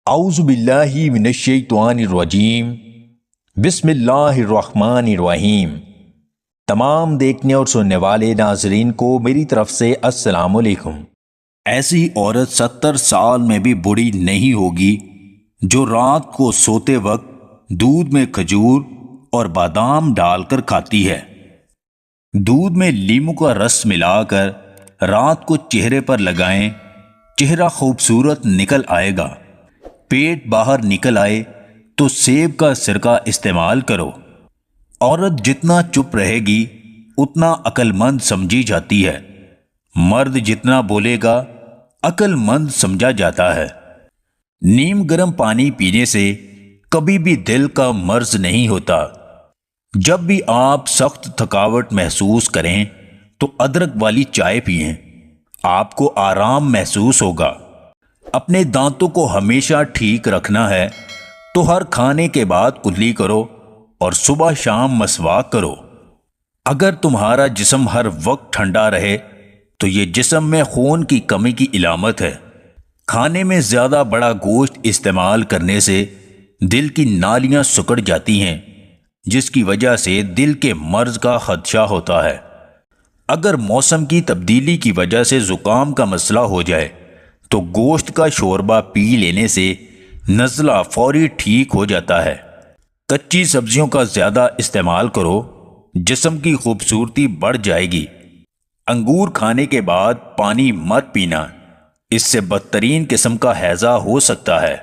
اعوذ باللہ من الشیطان الرجیم بسم اللہ الرحمن الرحیم۔ تمام دیکھنے اور سننے والے ناظرین کو میری طرف سے السلام علیکم۔ ایسی عورت 70 سال میں بھی بوڑھی نہیں ہوگی جو رات کو سوتے وقت دودھ میں کھجور اور بادام ڈال کر کھاتی ہے۔ دودھ میں لیموں کا رس ملا کر رات کو چہرے پر لگائیں، چہرہ خوبصورت نکل آئے گا۔ پیٹ باہر نکل آئے تو سیب کا سرکہ استعمال کرو۔ عورت جتنا چپ رہے گی اتنا عقل مند سمجھی جاتی ہے۔ مرد جتنا بولے گا عقل مند سمجھا جاتا ہے۔ نیم گرم پانی پینے سے کبھی بھی دل کا مرض نہیں ہوتا۔ جب بھی آپ سخت تھکاوٹ محسوس کریں تو ادرک والی چائے پئیں، آپ کو آرام محسوس ہوگا۔ اپنے دانتوں کو ہمیشہ ٹھیک رکھنا ہے تو ہر کھانے کے بعد کلی کرو اور صبح شام مسواک کرو۔ اگر تمہارا جسم ہر وقت ٹھنڈا رہے تو یہ جسم میں خون کی کمی کی علامت ہے۔ کھانے میں زیادہ بڑا گوشت استعمال کرنے سے دل کی نالیاں سکڑ جاتی ہیں، جس کی وجہ سے دل کے مرض کا خدشہ ہوتا ہے۔ اگر موسم کی تبدیلی کی وجہ سے زکام کا مسئلہ ہو جائے تو گوشت کا شوربہ پی لینے سے نزلہ فوری ٹھیک ہو جاتا ہے۔ کچی سبزیوں کا زیادہ استعمال کرو، جسم کی خوبصورتی بڑھ جائے گی۔ انگور کھانے کے بعد پانی مت پینا، اس سے بدترین قسم کا ہیضہ ہو سکتا ہے۔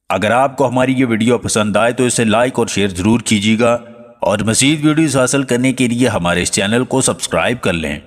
اگر آپ کو ہماری یہ ویڈیو پسند آئے تو اسے لائک اور شیئر ضرور کیجیے گا، اور مزید ویڈیوز حاصل کرنے کے لیے ہمارے اس چینل کو سبسکرائب کر لیں۔